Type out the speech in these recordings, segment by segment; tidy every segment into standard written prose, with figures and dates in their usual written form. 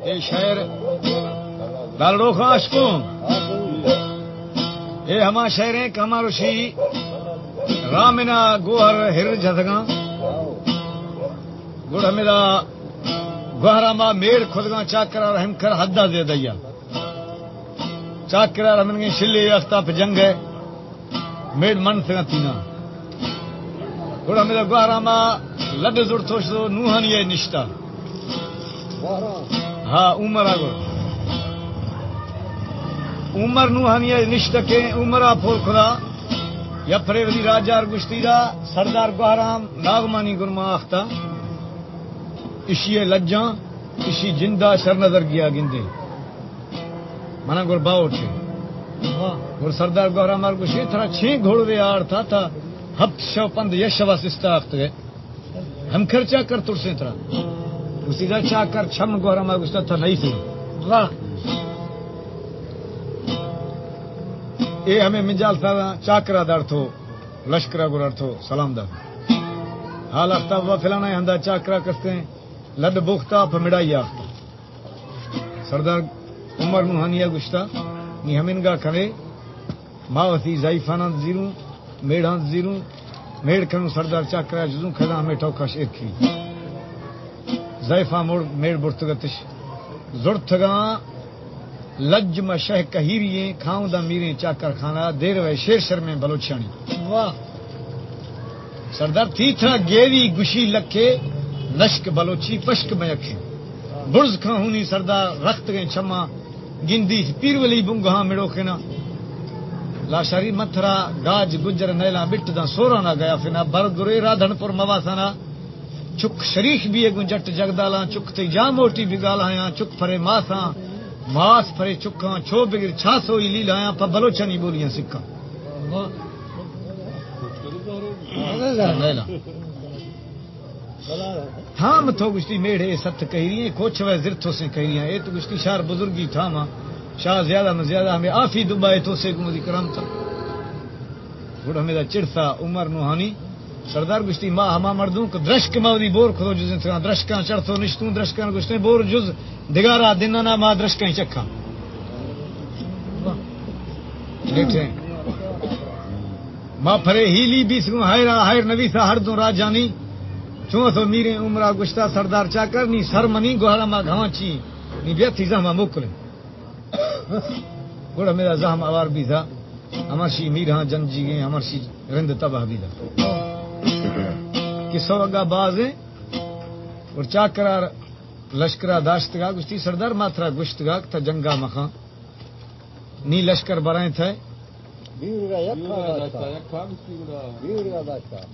یہ شہر دالڑو خاشکوں یہ ہما شہر ہیں کہ ہمارو شی رامنا گوہر ہر جھدگاں گڑ ہمیرا گوہراما میڑ خودگاں چاکرا رحم کر حدہ دے دیا چاکرا رحمن گے شلی اختہ پہ جنگ ہے میڑ من سے تینا گڑ ہمیرا گوہراما لڈ زڑ توش دو نوہانی ہے نشتہ ہاں عمر آگو عمر نوہانی ہے نشتہ کے عمرہ پھول خدا یا پھرے وزی راجار گشتیرہ سردار گوہرام ناغمانی گرما اختہ اشی لجاں اشی جندہ شر نظر گیا گندے منا گر باؤ تھے گر سردار گوہرام مار گشی تھرا 6 گھوڑے آڑ تھا ہفت شو پند یشوا سستا اخت گئے ہم خرچہ کر تر سے تھرا اسی دا چا کر چھم گوہرام مار گشتا تھا نہیں سے اے ہمیں منجال تھا چاکرا دار تھو لشکرا گرار تھو سلام دار حال اختہ ہوا فلانا ہے ہندہ چاکرا کستے ہیں لڈ بوختا پہ مڑائی آختا سردار عمر نوحانیہ گشتا نی ہمینگا کھڑے ماوتی زائفانان زیروں میڑان زیروں میڑ کنو سردار چاکرا جزوں کھدا ہمیں ٹوکا شیر کھی زائفا موڑ میڑ برتگتش زرتگا لج میں شہ کہیریے کھاؤں دا میرے چاکر کھانا دیر وے شیر شر میں بلوچانی واہ سردار تھی تھا گیری گشی لکھے لشک بلوچی پشک میں اکھیں برز کھا ہونی سردار رخت گئے چھما گندی پیر ولی بنگہاں میڑو کھنا لاشاری متھرا گاج گجر نیلا بٹ دا سورا نہ گیا فنا برگرے رادھن پور مواسانا چک شریف بھی ہے گنجٹ جگدالا چک تے جا موٹی بگالا چک پھرے ماساں ماس پھرے چکاں چھو بگر 600 لیلا پا بلوچانی بولیاں سکھاں ہاں متھو گشتی میڑے ست کہی رہی ہیں کوچ وے زرتھو سے کہی رہی ہیں اے تو گشتی شار بزرگی تھا ماں شاہ زیادہ میں زیادہ ہمیں آفی دبائے تو سے گمدی کرم تھا گڑ ہمیں دا چڑتا عمر نوحانی سردار گشتی ماں ہما مردوں کو درشک مودی بور کھدو جز انتران درشکاں چڑھتو نشتوں درشکاں گشتے بور جز دگارا دنانا ماں درشکاں چکھا لیٹھیں ماں پھرے ہیلی بیس گوں ہائر نویسا ہر دوں راجانی چون تو میرے عمرہ گشتہ سردار چاکر نی سر منی گوہرا ماں گھانچی نی بیتی زہمہ موکلیں گوڑا میرا زہم آوار بھی تھا ہمار شی میر ہاں جن جی گئے ہمار شی رند تباہ بھی تھا کسو اگا باز ہیں اور چاکرار لشکرہ داشتگاہ گشتی سردار ماترا گشتگاہ تھا جنگا مخان نی لشکر برائیں تھے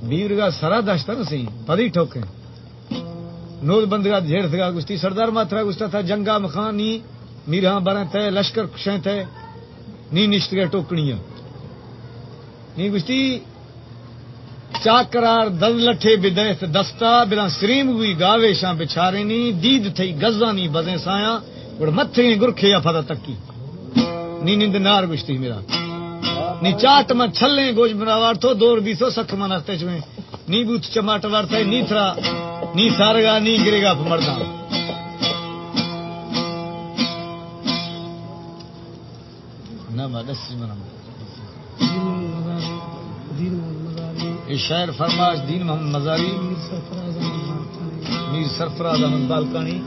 بیورگا سرا داشتا نا سی پدی ٹھوکیں نود بندگاہ جھیڑ تھا گشتی سردار ماترا گشتا تھا جنگا مخان نی میرہاں برائیں تھے لشکر کشیں تھے نی نشت گئے ٹوکڑیاں نی گشتی چاکرار دل لٹھے بدیت دستا بلا سریم ہوئی گاوے شاں بچھارے نی دید تھی گزانی بزیں سایاں اور متھے گرکھے یا پھدا تکی نی نند نار گشتی میرا نی چاٹ میں چھلیں گوش بناوار تو دور بیسو سکھ من ہستے چویں نی بوت چماٹ وارتا ہے نی تھرا نی سارگا نی گرے گا مرداں نہ مدسی منم یہ شاعر فرماش دین محمد مزاری میر سرفراز احمد بالکانی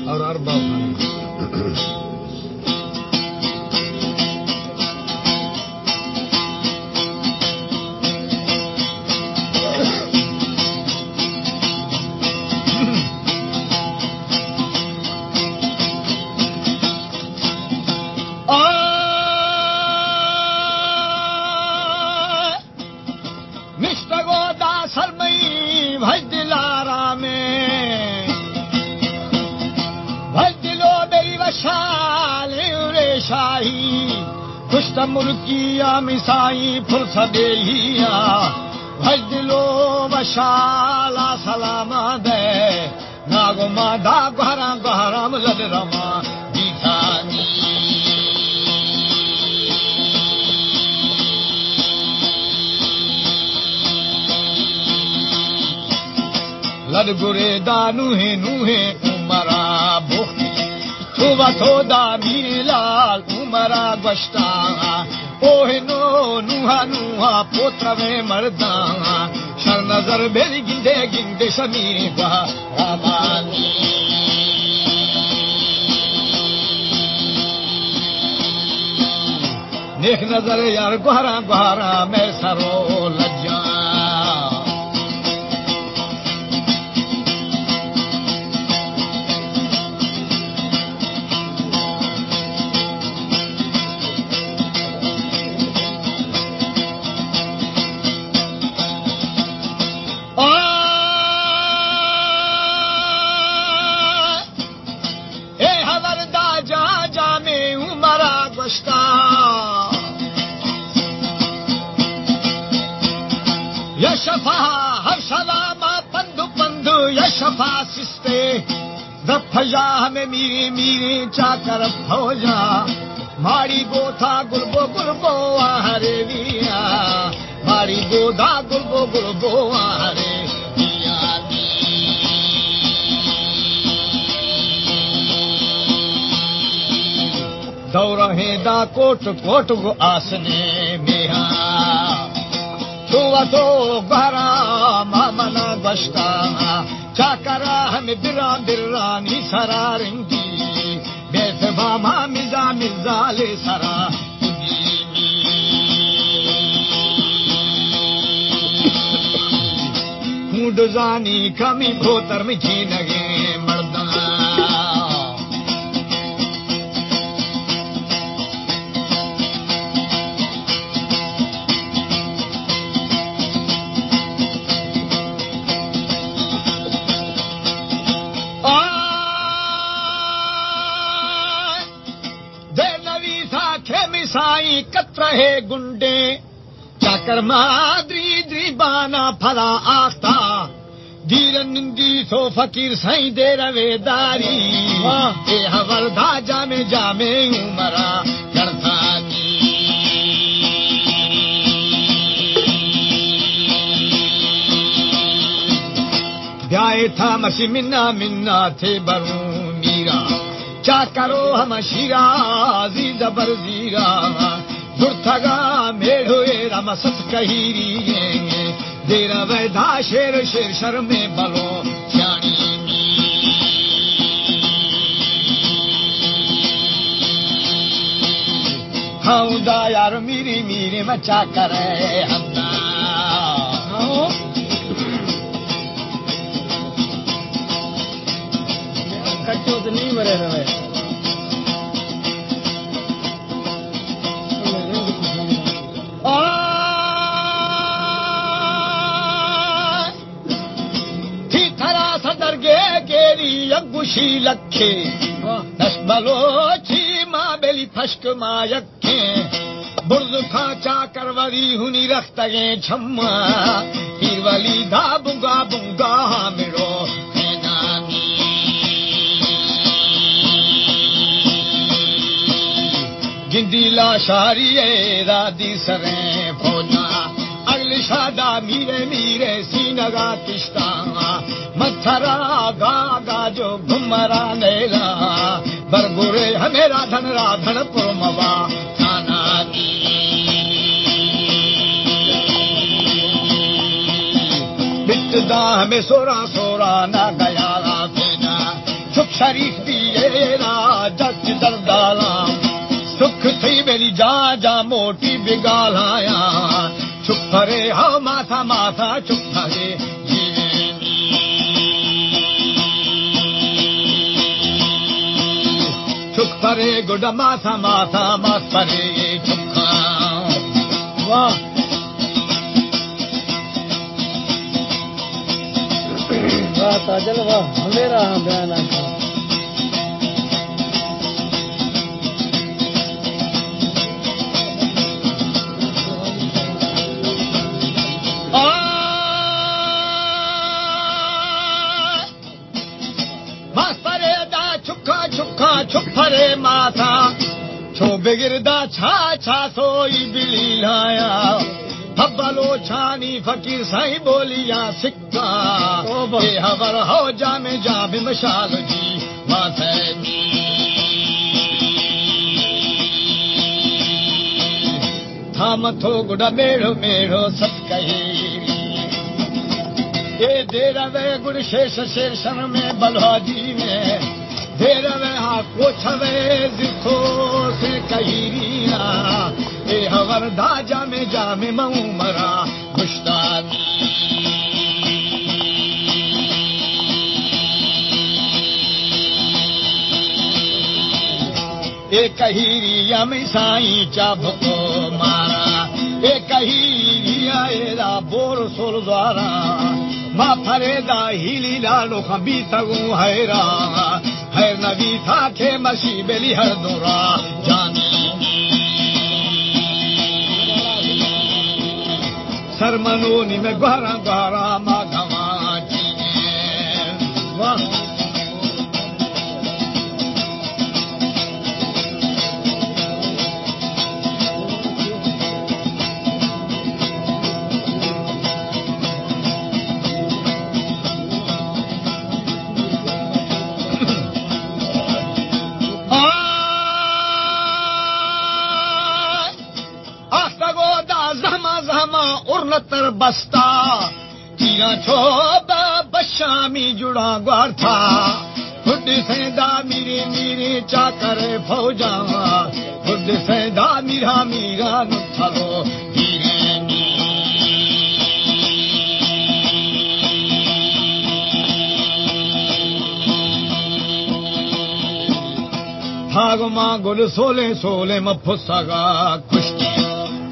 اور ارباب خانی ملکی مسائی فرس دیا بھجلو وشالا سلام دے ناگو مادا گہرا گہرا ملد رما دیتانی لد گرے دانو ہے نوہے عمرہ تو دا میرے لال عمرہ گشتاں اوہ نو نوہا نوہا پوتر میں مرداں شر نظر بیری گندے گندے شمی بہرامانی نیک نظر یار گہرا گہرا میں سرو لجاں شفا سستے دفجا ہمیں میرے میرے چاکر بھوجا ماڑی گوتھا گلبو گلبو آہرے ویا ماڑی گودا گلبو گلبو آہرے ویا دورہیں دا کوٹ کوٹ گو آسنے میہا چھوا تو گہرا مامنا گشتا چاکرا ہمیں بران برانی سرا رنگی بیت باما مزا مزا لے سرا ہونڈ زانی کمی بھوتر میں جینگے مردان سائی کترے گنڈے چاکر مادری دری بانا پھلا آختا دیر نندی سو فقیر سائی دے روے داری اے حوردہ جامے جامے عمرہ کرتا بیائے تھا مسی منا منا تھے بروں میرا چا کرو ہم شیرا عزیز بر زیرا درتگا میڑھوئے رم ست کہیری دیرا ویدھا شیر شیر شر میں بلو جانی کھاؤں دا یار میری میری مچا کرے ہمنا کٹو تو نہیں مرے ہوئے تھی تھرا صدر گے گیری اگوشی لکھے دس بلوچی ماں بیلی پھشک ماں یکھیں برز کھا چا کروری ہنی رختگیں چھما پیر والی دھا بنگا بنگا میرو گندی لا شاری رادی سریں فوجا اگلی شادا میرے میرے سینگا کشتاں متھرا گا گا جو گھمرا نیلا برگورے ہمیں رادھن پرموا کھانا بت دا ہمیں سورا سورا نہ گیا را پینا چھپ شریف دیے را جگ دردالا سکھ تھی میری جا جا موٹی بگالایا چپ رے ہو ماتھا ماتھا چپ رے چپ رے گڈ ماتھا ماتھا مات رے چپ واہ واہ تاجل واہ میرا بیان آ چھپرے ماتھا چھو بگردا چھا چھا سوئی بلی لایا بھبلو چھانی فقیر سائی بولیا سکا اے ہور ہو جا میں جا بھی مشال جی ماتھے متھو گڑا میڑو میڑو ست کہیری اے دیر وے گڑ شیش شیشن میں بلوا جی میں دیر وے ہاں کوچھ وے زکھو سے کہیری اے ہور دا جامے جامے مؤ مرا گشتانی اے کہیری میں سائیں چابکو مارا اے کہیری اے دا بور سول دوارا ما فریدا ہیلی لالو خبی تگو حیران حیر نبی تھا کہ مسی بلی ہر دورا جانی سرمنونی میں گہرا گہرا ما گھما جینے واہ تر بستا چیرا چھو بشامی جڑا گوار تھا خود سیدا میرے میرے چاکر فوجا خود سیدا میرا میرا نتھلو بھاگ ماں گل سولے سولے مفسگا کشتی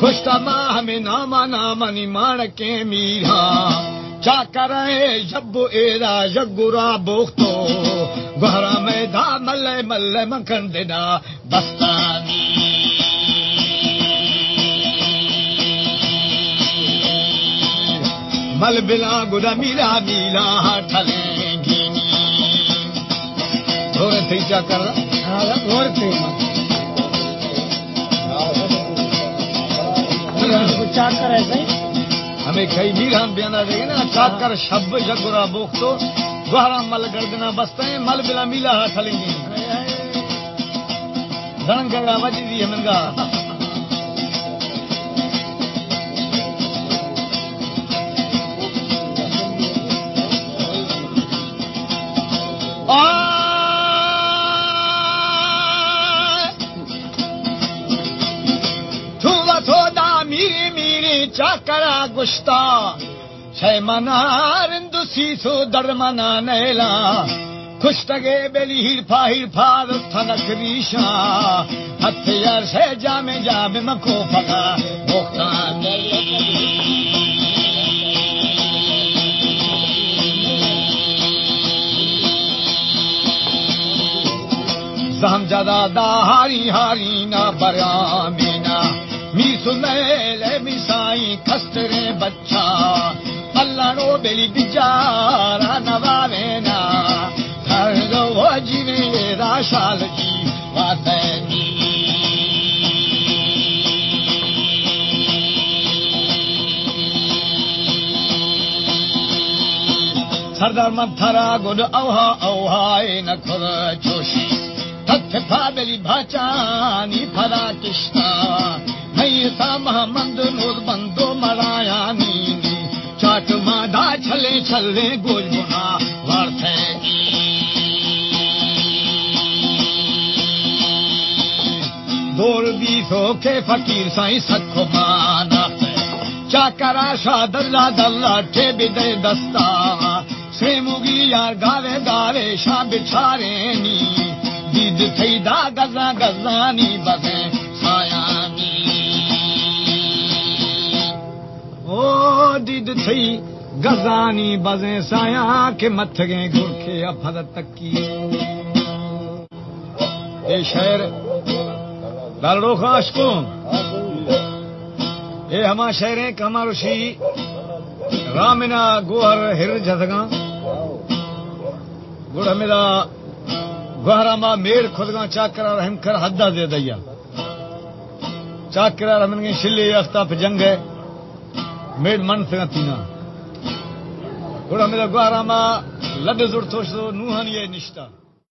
کشتا ماہ میں ناما نامانی مان کے میرا چاکر جب ایرا جگورا بوختو گہرا میں دا ملے ملے مکھن دینا بستانی مل بلا گڑا میرا میلا ٹھلیں گینی تھوڑے تھی چاکر تھوڑے تھی چاکر ہے صحیح ہمیں کئی میر ہم بیانا دیں گے نا چاکر شب جگورا بوختو گہرا مل گردنا بستے ہیں مل بلا میلا ٹھلیں گے دھن گڑا وجی دی ہمیں گا چاکرا گشتا چھ منا رندو سیسو در منا نیلا کشتگے بیلی ہیر پھا تھنک ریشا ہتھ یار سے جامے جامے مکو پکا بوختان زہم جدا دا ہاری ہاری نا برامینا می سنیلے می سائیں کسترے بچہ اللہ رو بیلی بجارا نوارینا ہر دو جیوے راشال جی واتینی سردار منتھرا گڈ اوہا اوہائے نکھر جوشی تھتھ پھا بیلی بھاچانی پھرا کشتا سا محمد نور بندو مرایا نینی چاٹ مادا چھلے چھلے گوج گنا وارتھے دور بیسو کے فقیر سائیں سکھو مانا چاکرا شاہ دلہ دلہ ٹھے بدے دستا سیموگی یار گاوے گاوے شاہ بچھارے نی دید تھی دا گزا گزانی بزیں سایانی او دید تھی گزانی بزیں سایاں کے متھ گئے گھر کے افد تکی اے شہر دارڑو خاش کو اے ہما شہریں کہ ہمارو شی رامنا گوہر ہر جھدگاں گوڑ میرا گوہرا ما میڑ خودگاں چاکرا رحم کر حدہ دے دیا چاکرا رحمن گے شلی اختاف جنگ ہے میڑ من سے تینا گوڑا میرا گوہرا ما لد زور توش دو نوحان یہ نشتا